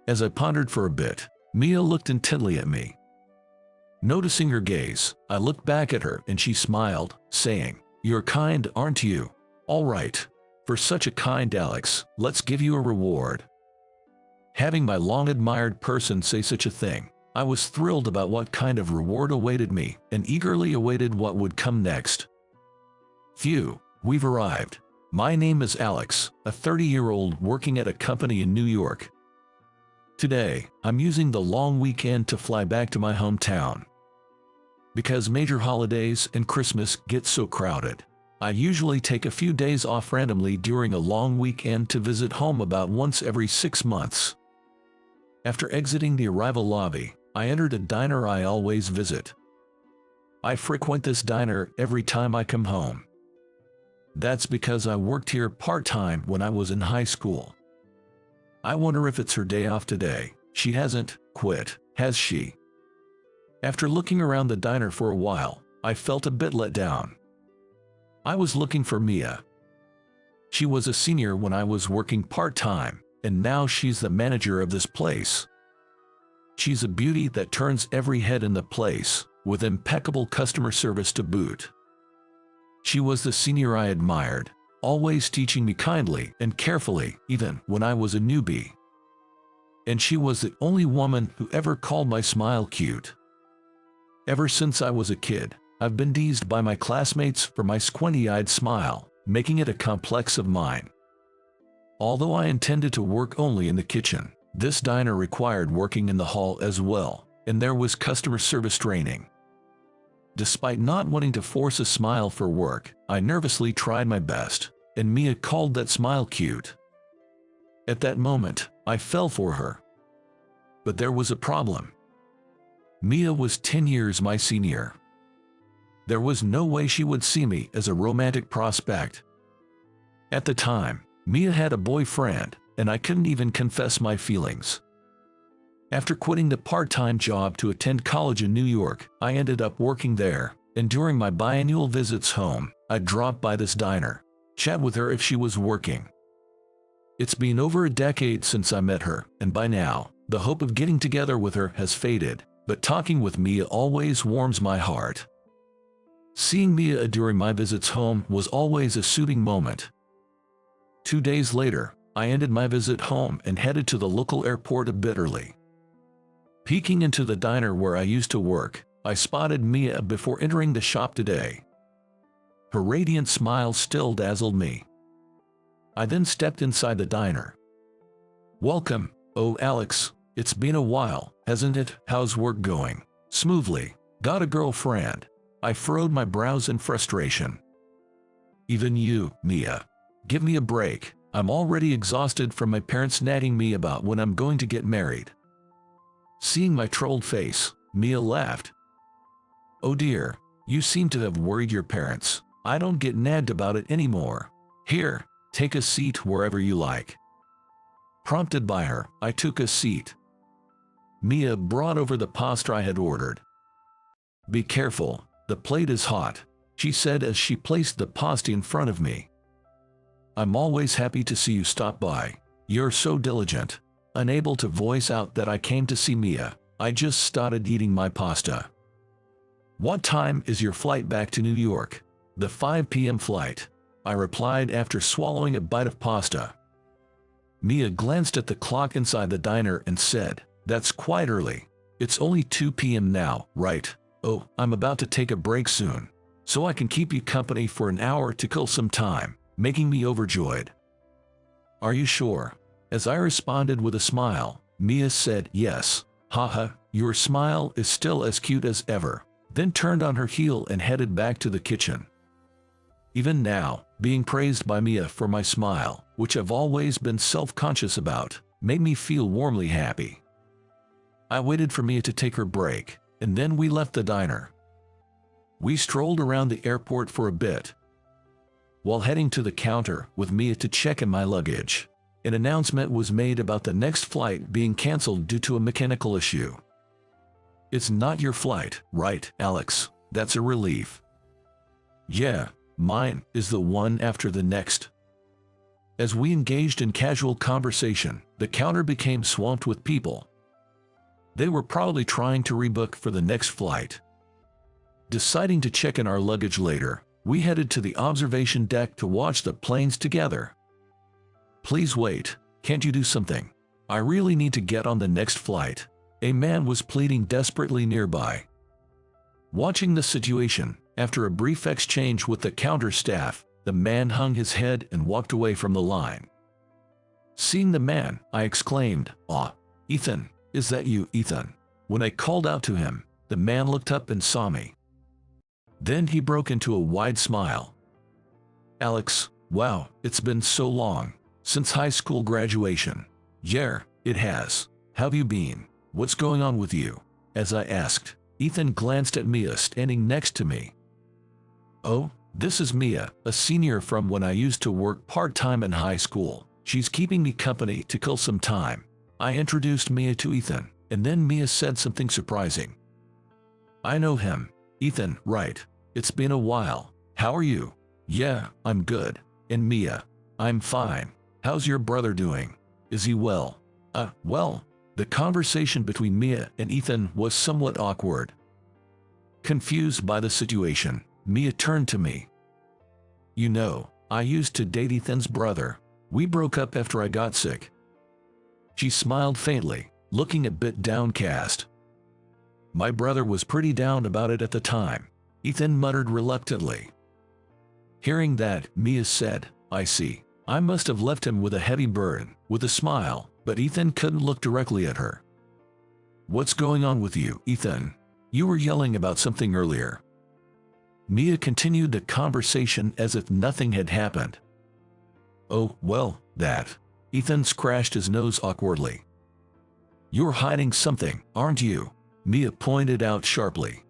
As I pondered for a bit, Mia looked intently at me. Noticing her gaze, I looked back at her and she smiled, saying, "You're kind, aren't you? All right. For such a kind Alex, let's give you a reward." Having my long-admired person say such a thing, I was thrilled about what kind of reward awaited me and eagerly awaited what would come next. Phew, we've arrived. My name is Alex, a 30-year-old working at a company in New York. Today, I'm using the long weekend to fly back to my hometown. Because major holidays and Christmas get so crowded, I usually take a few days off randomly during a long weekend to visit home about once every 6 months. After exiting the arrival lobby, I entered a diner I always visit. I frequent this diner every time I come home. That's because I worked here part-time when I was in high school. I wonder if it's her day off today. She hasn't quit, has she? After looking around the diner for a while, I felt a bit let down. I was looking for Mia. She was a senior when I was working part-time, and now she's the manager of this place. She's a beauty that turns every head in the place, with impeccable customer service to boot. She was the senior I admired, always teaching me kindly and carefully, even when I was a newbie. And she was the only woman who ever called my smile cute. Ever since I was a kid, I've been teased by my classmates for my squinty-eyed smile, making it a complex of mine. Although I intended to work only in the kitchen, this diner required working in the hall as well, and there was customer service training. Despite not wanting to force a smile for work, I nervously tried my best, and Mia called that smile cute. At that moment, I fell for her. But there was a problem. Mia was 10 years my senior. There was no way she would see me as a romantic prospect. At the time, Mia had a boyfriend, and I couldn't even confess my feelings. After quitting the part-time job to attend college in New York, I ended up working there, and during my biannual visits home, I'd drop by this diner, chat with her if she was working. It's been over a decade since I met her, and by now, the hope of getting together with her has faded, but talking with Mia always warms my heart. Seeing Mia during my visits home was always a soothing moment. 2 days later, I ended my visit home and headed to the local airport a bit early. Peeking into the diner where I used to work, I spotted Mia before entering the shop today. Her radiant smile still dazzled me. I then stepped inside the diner. "Welcome, oh Alex, it's been a while, hasn't it? How's work going?" "Smoothly. Got a girlfriend?" I furrowed my brows in frustration. "Even you, Mia. Give me a break. I'm already exhausted from my parents nagging me about when I'm going to get married." Seeing my trolled face, Mia laughed. "Oh dear, you seem to have worried your parents. I don't get nagged about it anymore. Here, take a seat wherever you like." Prompted by her, I took a seat. Mia brought over the pasta I had ordered. "Be careful, the plate is hot," she said as she placed the pasta in front of me. "I'm always happy to see you stop by. You're so diligent." Unable to voice out that I came to see Mia, I just started eating my pasta. "What time is your flight back to New York?" "The 5 p.m. flight," I replied after swallowing a bite of pasta. Mia glanced at the clock inside the diner and said, "That's quite early. It's only 2 p.m. now, right? Oh, I'm about to take a break soon, so I can keep you company for an hour to kill some time," making me overjoyed. "Are you sure?" As I responded with a smile, Mia said, "Yes. Haha, your smile is still as cute as ever," then turned on her heel and headed back to the kitchen. Even now, being praised by Mia for my smile, which I've always been self-conscious about, made me feel warmly happy. I waited for Mia to take her break, and then we left the diner. We strolled around the airport for a bit. While heading to the counter with Mia to check in my luggage, an announcement was made about the next flight being canceled due to a mechanical issue. "It's not your flight, right, Alex? That's a relief." "Yeah, mine is the one after the next." As we engaged in casual conversation, the counter became swamped with people. They were probably trying to rebook for the next flight. Deciding to check in our luggage later, we headed to the observation deck to watch the planes together. "Please wait, can't you do something? I really need to get on the next flight," a man was pleading desperately nearby. Watching the situation, after a brief exchange with the counter staff, the man hung his head and walked away from the line. Seeing the man, I exclaimed, "Ah, Ethan, is that you, Ethan?" When I called out to him, the man looked up and saw me. Then he broke into a wide smile. "Alex, wow, it's been so long, since high school graduation." "Yeah, it has. How've you been? What's going on with you?" As I asked, Ethan glanced at Mia standing next to me. "Oh, this is Mia, a senior from when I used to work part-time in high school. She's keeping me company to kill some time." I introduced Mia to Ethan, and then Mia said something surprising. "I know him. Ethan, right. It's been a while. How are you?" "Yeah, I'm good." "And Mia?" "I'm fine. How's your brother doing? Is he well?" Well." The conversation between Mia and Ethan was somewhat awkward. Confused by the situation, Mia turned to me. "You know, I used to date Ethan's brother. We broke up after I got sick." She smiled faintly, looking a bit downcast. "My brother was pretty down about it at the time," Ethan muttered reluctantly. Hearing that, Mia said, "I see. I must have left him with a heavy burden," with a smile, but Ethan couldn't look directly at her. "What's going on with you, Ethan? You were yelling about something earlier." Mia continued the conversation as if nothing had happened. "Oh, well, that." Ethan scratched his nose awkwardly. "You're hiding something, aren't you?" Mia pointed out sharply.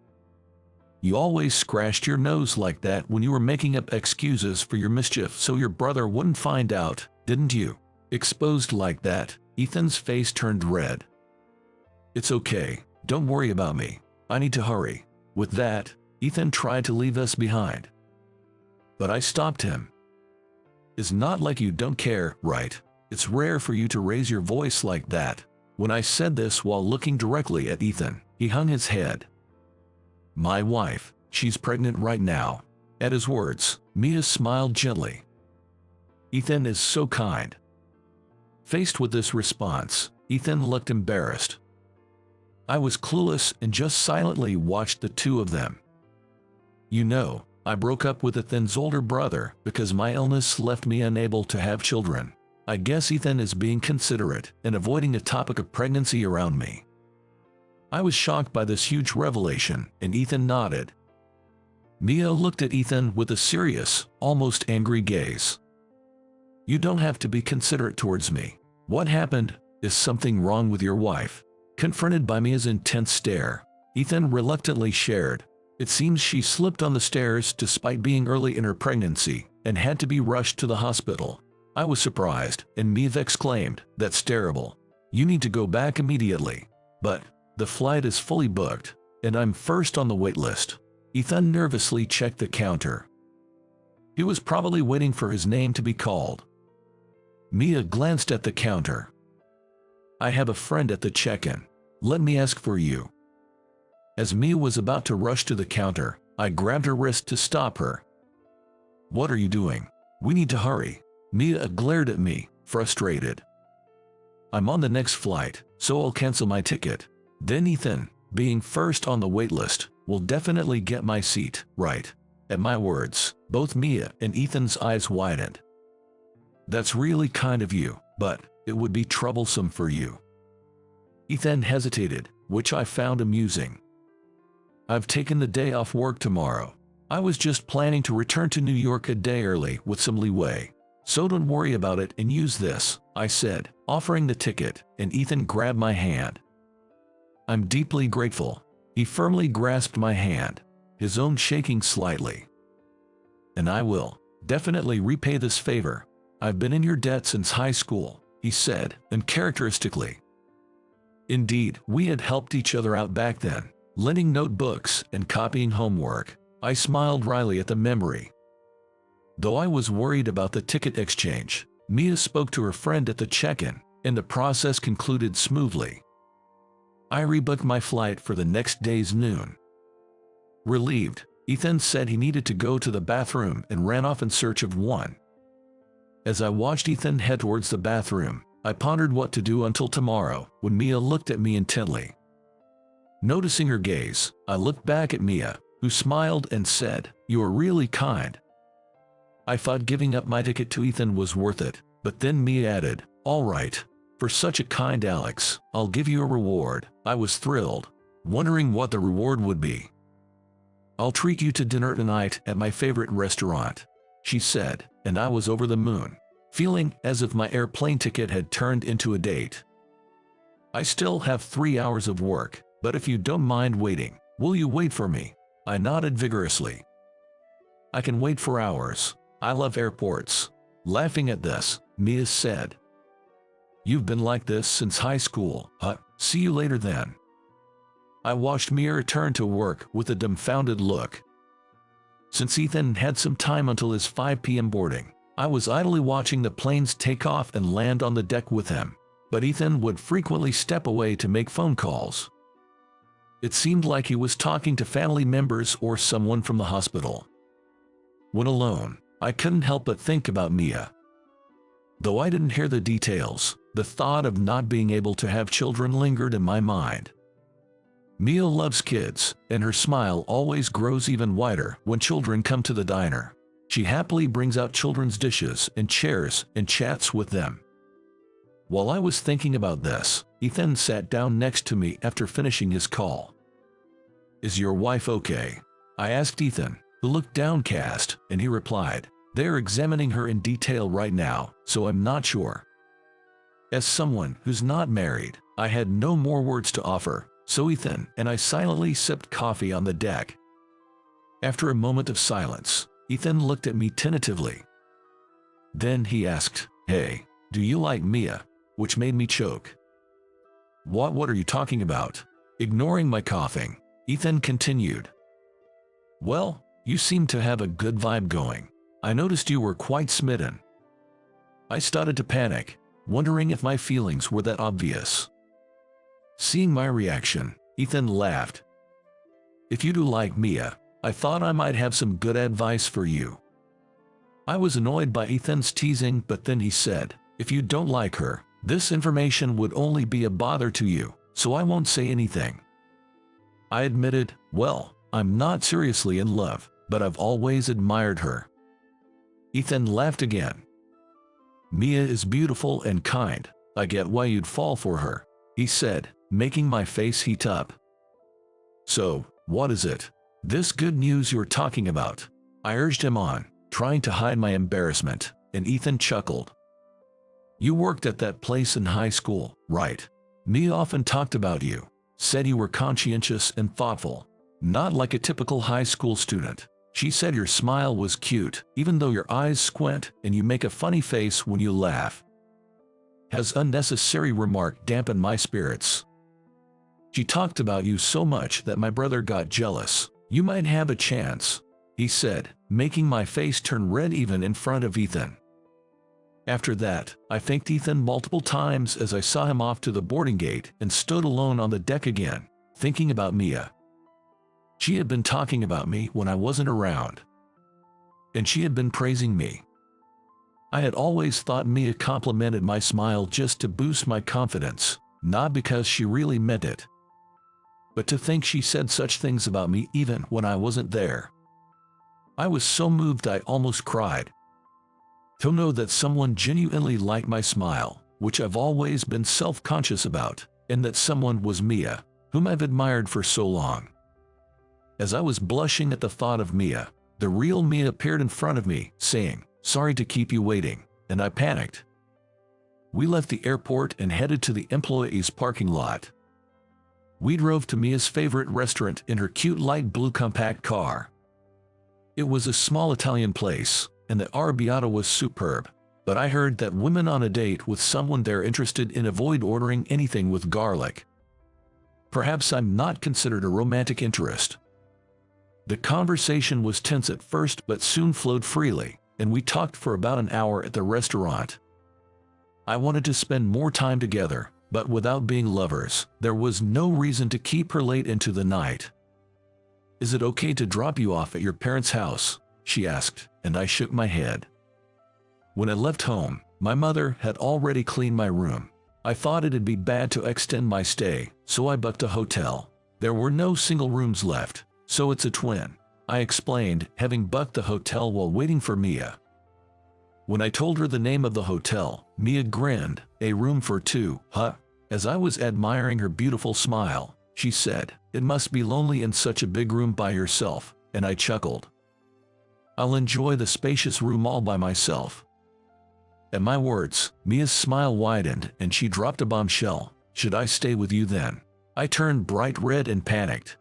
"You always scratched your nose like that when you were making up excuses for your mischief so your brother wouldn't find out, didn't you?" Exposed like that, Ethan's face turned red. "It's okay, don't worry about me. I need to hurry." With that, Ethan tried to leave us behind. But I stopped him. "It's not like you don't care, right? It's rare for you to raise your voice like that." When I said this while looking directly at Ethan, he hung his head. "My wife, she's pregnant right now." At his words, Mia smiled gently. "Ethan is so kind." Faced with this response, Ethan looked embarrassed. I was clueless and just silently watched the two of them. "You know, I broke up with Ethan's older brother because my illness left me unable to have children. I guess Ethan is being considerate and avoiding a topic of pregnancy around me." I was shocked by this huge revelation, and Ethan nodded. Mia looked at Ethan with a serious, almost angry gaze. "You don't have to be considerate towards me. What happened? Is something wrong with your wife?" Confronted by Mia's intense stare, Ethan reluctantly shared. "It seems she slipped on the stairs despite being early in her pregnancy and had to be rushed to the hospital." I was surprised, and Mia exclaimed, "That's terrible. You need to go back immediately." "But the flight is fully booked, and I'm first on the wait list." Ethan nervously checked the counter. He was probably waiting for his name to be called. Mia glanced at the counter. "I have a friend at the check-in. Let me ask for you." As Mia was about to rush to the counter, I grabbed her wrist to stop her. "What are you doing? We need to hurry." Mia glared at me, frustrated. "I'm on the next flight, so I'll cancel my ticket. Then Ethan, being first on the wait list, will definitely get my seat, right?" At my words, both Mia and Ethan's eyes widened. "That's really kind of you, but it would be troublesome for you." Ethan hesitated, which I found amusing. "I've taken the day off work tomorrow. I was just planning to return to New York a day early with some leeway. So don't worry about it and use this," I said, offering the ticket, and Ethan grabbed my hand. "I'm deeply grateful." He firmly grasped my hand, his own shaking slightly. "And I will definitely repay this favor. I've been in your debt since high school," he said, uncharacteristically. Indeed, we had helped each other out back then, lending notebooks and copying homework. I smiled wryly at the memory. Though I was worried about the ticket exchange, Mia spoke to her friend at the check-in, and the process concluded smoothly. I rebooked my flight for the next day's noon. Relieved, Ethan said he needed to go to the bathroom and ran off in search of one. As I watched Ethan head towards the bathroom, I pondered what to do until tomorrow when Mia looked at me intently. Noticing her gaze, I looked back at Mia, who smiled and said, "You are really kind." I thought giving up my ticket to Ethan was worth it, but then Mia added, "All right, for such a kind Alex, I'll give you a reward." I was thrilled, wondering what the reward would be. "I'll treat you to dinner tonight at my favorite restaurant," she said, and I was over the moon, feeling as if my airplane ticket had turned into a date. "I still have 3 hours of work, but if you don't mind waiting, will you wait for me?" I nodded vigorously. "I can wait for hours. I love airports." Laughing at this, Mia said, "You've been like this since high school, huh? See you later then." I watched Mia return to work with a dumbfounded look. Since Ethan had some time until his 5 p.m. boarding, I was idly watching the planes take off and land on the deck with him, but Ethan would frequently step away to make phone calls. It seemed like he was talking to family members or someone from the hospital. When alone, I couldn't help but think about Mia. Though I didn't hear the details, the thought of not being able to have children lingered in my mind. Mia loves kids, and her smile always grows even wider when children come to the diner. She happily brings out children's dishes and chairs and chats with them. While I was thinking about this, Ethan sat down next to me after finishing his call. "Is your wife okay?" I asked Ethan, who looked downcast, and he replied, "They're examining her in detail right now, so I'm not sure." As someone who's not married, I had no more words to offer, so Ethan and I silently sipped coffee on the deck. After a moment of silence, Ethan looked at me tentatively. Then he asked, "Hey, do you like Mia?" Which made me choke. What are you talking about?" Ignoring my coughing, Ethan continued. "Well, you seem to have a good vibe going. I noticed you were quite smitten." I started to panic, wondering if my feelings were that obvious. Seeing my reaction, Ethan laughed. "If you do like Mia, I thought I might have some good advice for you." I was annoyed by Ethan's teasing, but then he said, "If you don't like her, this information would only be a bother to you, so I won't say anything." I admitted, "Well, I'm not seriously in love, but I've always admired her." Ethan laughed again. "Mia is beautiful and kind. I get why you'd fall for her," he said, making my face heat up. "So, what is it? This good news you're talking about?" I urged him on, trying to hide my embarrassment, and Ethan chuckled. "You worked at that place in high school, right? Mia often talked about you, said you were conscientious and thoughtful, not like a typical high school student. She said your smile was cute, even though your eyes squint and you make a funny face when you laugh." His unnecessary remark dampened my spirits. "She talked about you so much that my brother got jealous. You might have a chance," he said, making my face turn red even in front of Ethan. After that, I thanked Ethan multiple times as I saw him off to the boarding gate and stood alone on the deck again, thinking about Mia. She had been talking about me when I wasn't around, and she had been praising me. I had always thought Mia complimented my smile just to boost my confidence, not because she really meant it. But to think she said such things about me even when I wasn't there. I was so moved I almost cried. To know that someone genuinely liked my smile, which I've always been self-conscious about, and that someone was Mia, whom I've admired for so long. As I was blushing at the thought of Mia, the real Mia appeared in front of me, saying, "Sorry to keep you waiting," and I panicked. We left the airport and headed to the employees' parking lot. We drove to Mia's favorite restaurant in her cute light blue compact car. It was a small Italian place, and the arrabbiata was superb, but I heard that women on a date with someone they're interested in avoid ordering anything with garlic. Perhaps I'm not considered a romantic interest. The conversation was tense at first but soon flowed freely, and we talked for about an hour at the restaurant. I wanted to spend more time together, but without being lovers, there was no reason to keep her late into the night. "Is it okay to drop you off at your parents' house?" she asked, and I shook my head. When I left home, my mother had already cleaned my room. I thought it'd be bad to extend my stay, so I booked a hotel. There were no single rooms left, so it's a twin, I explained, having booked the hotel while waiting for Mia. When I told her the name of the hotel, Mia grinned. "A room for two, huh?" As I was admiring her beautiful smile, she said, "It must be lonely in such a big room by yourself," and I chuckled. "I'll enjoy the spacious room all by myself." At my words, Mia's smile widened and she dropped a bombshell. "Should I stay with you then?" I turned bright red and panicked.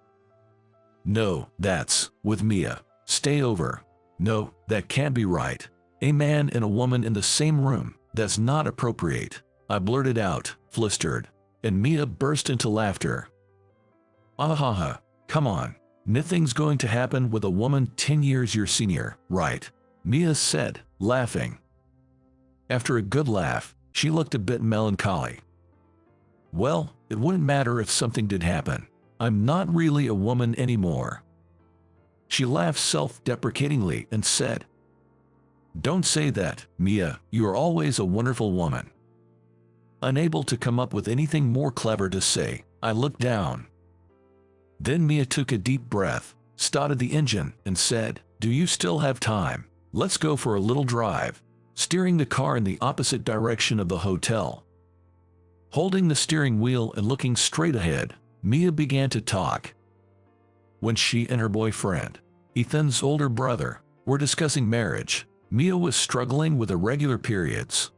"No, that's with Mia. Stay over." "No, that can't be right. A man and a woman in the same room, that's not appropriate," I blurted out, flustered, and Mia burst into laughter. "Ah ha ha, come on. Nothing's going to happen with a woman 10 years your senior, right?" Mia said, laughing. After a good laugh, she looked a bit melancholy. "Well, it wouldn't matter if something did happen. I'm not really a woman anymore." She laughed self-deprecatingly and said, "Don't say that, Mia, you are always a wonderful woman." Unable to come up with anything more clever to say, I looked down. Then Mia took a deep breath, started the engine, and said, "Do you still have time? Let's go for a little drive," steering the car in the opposite direction of the hotel. Holding the steering wheel and looking straight ahead, Mia began to talk. When she and her boyfriend, Ethan's older brother, were discussing marriage, Mia was struggling with irregular periods.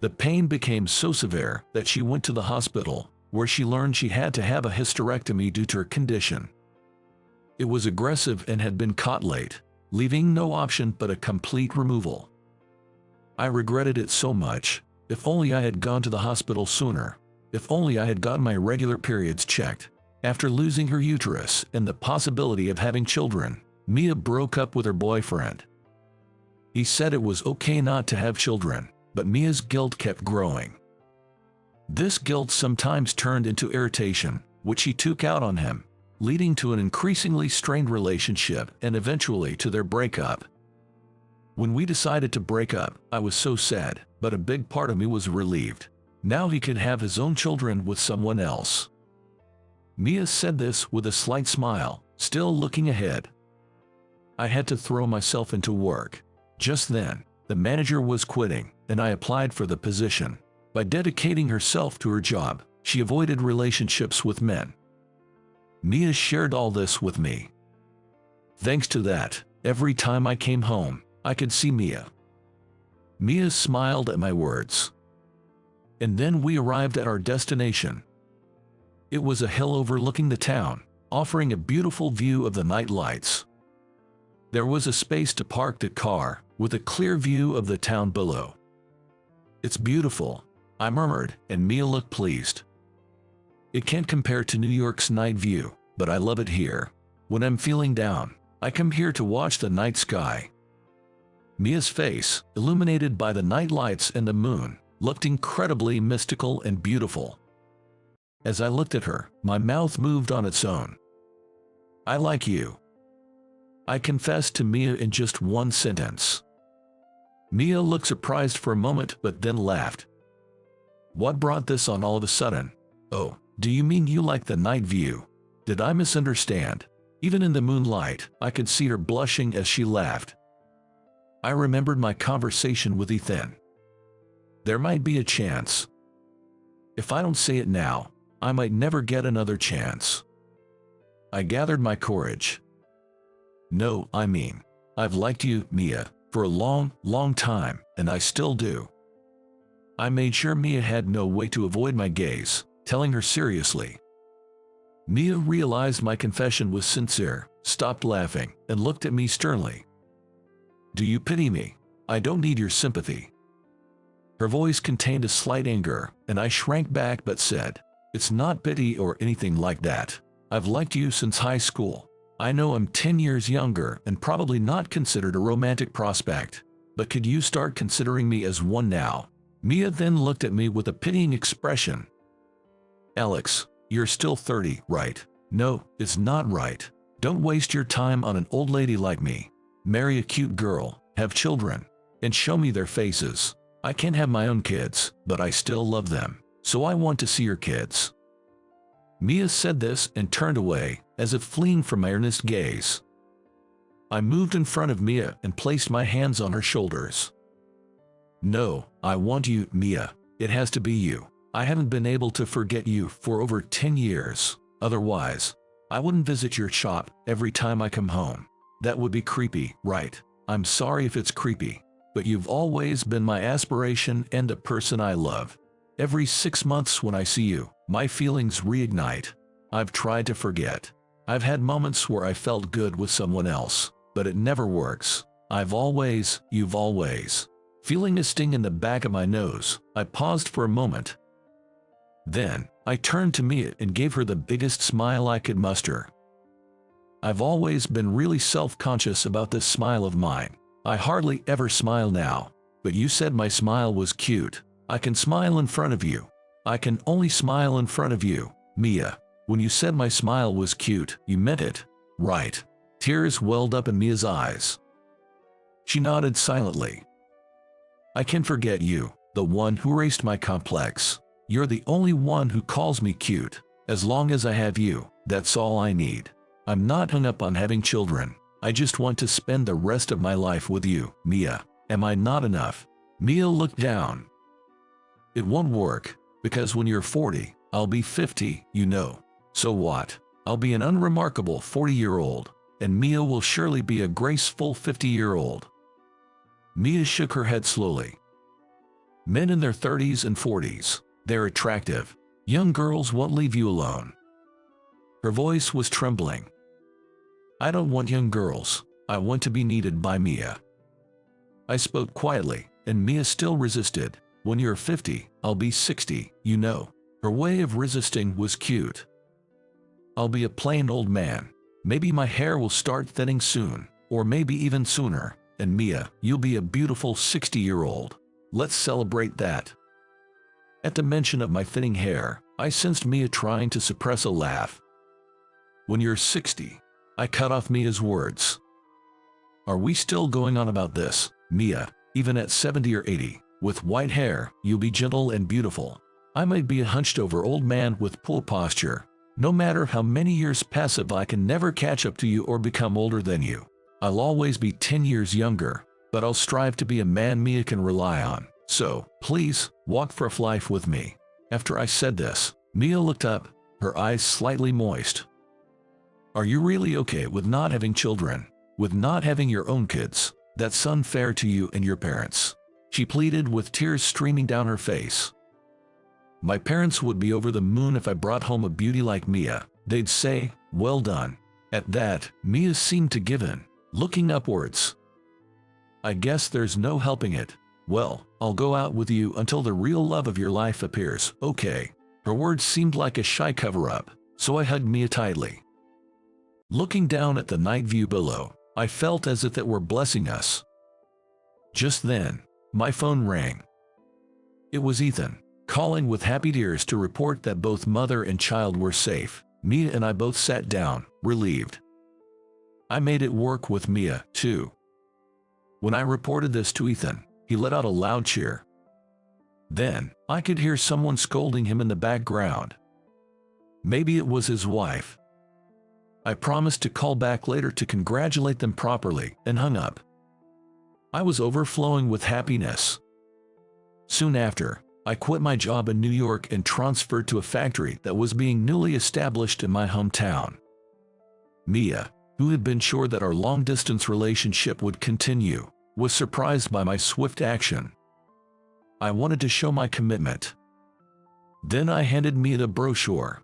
The pain became so severe that she went to the hospital, where she learned she had to have a hysterectomy due to her condition. It was aggressive and had been caught late, leaving no option but a complete removal. I regretted it so much. If only I had gone to the hospital sooner. If only I had gotten my regular periods checked. After losing her uterus and the possibility of having children, Mia broke up with her boyfriend. He said it was okay not to have children, but Mia's guilt kept growing. This guilt sometimes turned into irritation, which she took out on him, leading to an increasingly strained relationship and eventually to their breakup. When we decided to break up, I was so sad, but a big part of me was relieved. Now he could have his own children with someone else. Mia said this with a slight smile, still looking ahead. I had to throw myself into work. Just then, the manager was quitting, and I applied for the position. By dedicating herself to her job, she avoided relationships with men. Mia shared all this with me. Thanks to that, every time I came home, I could see Mia. Mia smiled at my words. And then we arrived at our destination. It was a hill overlooking the town, offering a beautiful view of the night lights. There was a space to park the car, with a clear view of the town below. "It's beautiful," I murmured, and Mia looked pleased. "It can't compare to New York's night view, but I love it here. When I'm feeling down, I come here to watch the night sky." Mia's face, illuminated by the night lights and the moon, looked incredibly mystical and beautiful. As I looked at her, my mouth moved on its own. "I like you," I confessed to Mia in just one sentence. Mia looked surprised for a moment but then laughed. "What brought this on all of a sudden? Oh, do you mean you like the night view? Did I misunderstand?" Even in the moonlight, I could see her blushing as she laughed. I remembered my conversation with Ethan. There might be a chance. If I don't say it now, I might never get another chance. I gathered my courage. "No, I mean, I've liked you, Mia, for a long, long time, and I still do." I made sure Mia had no way to avoid my gaze, telling her seriously. Mia realized my confession was sincere, stopped laughing, and looked at me sternly. "Do you pity me? I don't need your sympathy." Her voice contained a slight anger, and I shrank back but said, "It's not pity or anything like that. I've liked you since high school. I know I'm 10 years younger and probably not considered a romantic prospect, but could you start considering me as one now?" Mia then looked at me with a pitying expression. Alex, you're still 30, right? No, it's not right. Don't waste your time on an old lady like me. Marry a cute girl, have children, and show me their faces. I can't have my own kids, but I still love them, so I want to see your kids. Mia said this and turned away, as if fleeing from my earnest gaze. I moved in front of Mia and placed my hands on her shoulders. No, I want you, Mia. It has to be you. I haven't been able to forget you for over 10 years. Otherwise, I wouldn't visit your shop every time I come home. That would be creepy, right? I'm sorry if it's creepy, but you've always been my aspiration and a person I love. Every 6 months when I see you, my feelings reignite. I've tried to forget. I've had moments where I felt good with someone else, but it never works. You've always. Feeling a sting in the back of my nose, I paused for a moment. Then, I turned to Mia and gave her the biggest smile I could muster. I've always been really self-conscious about this smile of mine. I hardly ever smile now, but you said my smile was cute. I can smile in front of you. I can only smile in front of you, Mia. When you said my smile was cute, you meant it, right? Tears welled up in Mia's eyes. She nodded silently. I can forget you, the one who erased my complex. You're the only one who calls me cute. As long as I have you, that's all I need. I'm not hung up on having children. I just want to spend the rest of my life with you, Mia. Am I not enough? Mia looked down. It won't work, because when you're 40, I'll be 50, you know. So what? I'll be an unremarkable 40-year-old, and Mia will surely be a graceful 50-year-old. Mia shook her head slowly. Men in their 30s and 40s, they're attractive. Young girls won't leave you alone. Her voice was trembling. I don't want young girls. I want to be needed by Mia. I spoke quietly, and Mia still resisted. When you're 50, I'll be 60, you know. Her way of resisting was cute. I'll be a plain old man. Maybe my hair will start thinning soon, or maybe even sooner. And Mia, you'll be a beautiful 60-year-old. Let's celebrate that. At the mention of my thinning hair, I sensed Mia trying to suppress a laugh. When you're 60, I cut off Mia's words. Are we still going on about this, Mia? Even at 70 or 80, with white hair, you'll be gentle and beautiful. I might be a hunched-over old man with poor posture. No matter how many years pass, I can never catch up to you or become older than you. I'll always be 10 years younger, but I'll strive to be a man Mia can rely on. So, please, walk for a life with me. After I said this, Mia looked up, her eyes slightly moist. Are you really okay with not having children? With not having your own kids? That's unfair to you and your parents. She pleaded with tears streaming down her face. My parents would be over the moon if I brought home a beauty like Mia. They'd say, well done. At that, Mia seemed to give in, looking upwards. I guess there's no helping it. Well, I'll go out with you until the real love of your life appears, okay? Her words seemed like a shy cover-up, so I hugged Mia tightly. Looking down at the night view below, I felt as if it were blessing us. Just then, my phone rang. It was Ethan, calling with happy tears to report that both mother and child were safe. Mia and I both sat down, relieved. I made it work with Mia, too. When I reported this to Ethan, he let out a loud cheer. Then, I could hear someone scolding him in the background. Maybe it was his wife. I promised to call back later to congratulate them properly, and hung up. I was overflowing with happiness. Soon after, I quit my job in New York and transferred to a factory that was being newly established in my hometown. Mia, who had been sure that our long-distance relationship would continue, was surprised by my swift action. I wanted to show my commitment. Then I handed Mia the brochure.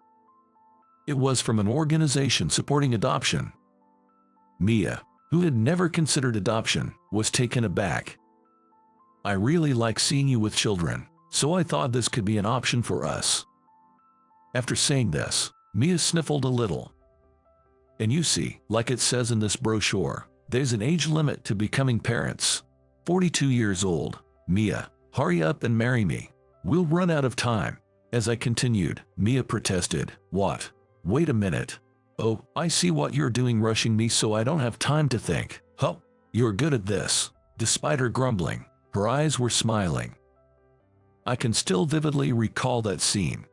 It was from an organization supporting adoption. Mia, who had never considered adoption, was taken aback. I really like seeing you with children, so I thought this could be an option for us. After saying this, Mia sniffled a little. And you see, like it says in this brochure, there's an age limit to becoming parents. 42 years old, Mia. Hurry up and marry me. We'll run out of time. As I continued, Mia protested. What? Wait a minute. Oh, I see what you're doing, rushing me so I don't have time to think. Huh? You're good at this. Despite her grumbling, her eyes were smiling. I can still vividly recall that scene.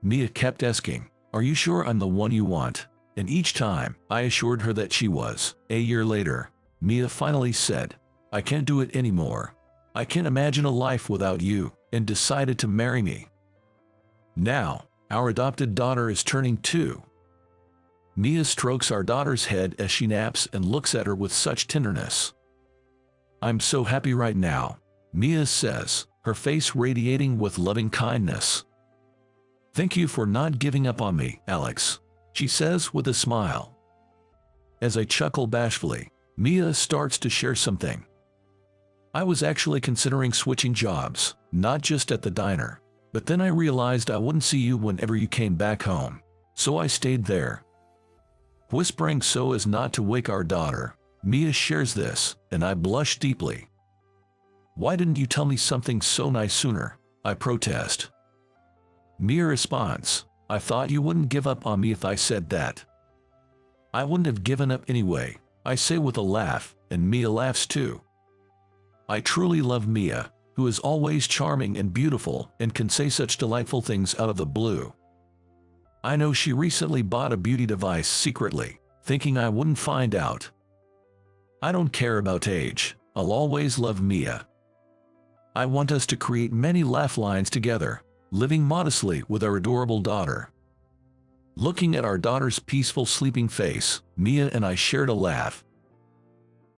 Mia kept asking, "Are you sure I'm the one you want?" And each time, I assured her that she was. A year later, Mia finally said, "I can't do it anymore. I can't imagine a life without you," and decided to marry me. Now, our adopted daughter is turning 2. Mia strokes our daughter's head as she naps and looks at her with such tenderness. "I'm so happy right now," Mia says, her face radiating with loving kindness. "Thank you for not giving up on me, Alex," she says with a smile. As I chuckle bashfully, Mia starts to share something. "I was actually considering switching jobs, not just at the diner, but then I realized I wouldn't see you whenever you came back home, so I stayed there." Whispering so as not to wake our daughter, Mia shares this, and I blush deeply. "Why didn't you tell me something so nice sooner?" I protest. Mia responds, "I thought you wouldn't give up on me if I said that." "I wouldn't have given up anyway," I say with a laugh, and Mia laughs too. I truly love Mia, who is always charming and beautiful and can say such delightful things out of the blue. I know she recently bought a beauty device secretly, thinking I wouldn't find out. I don't care about age. I'll always love Mia. I want us to create many laugh lines together, living modestly with our adorable daughter. Looking at our daughter's peaceful sleeping face, Mia and I shared a laugh,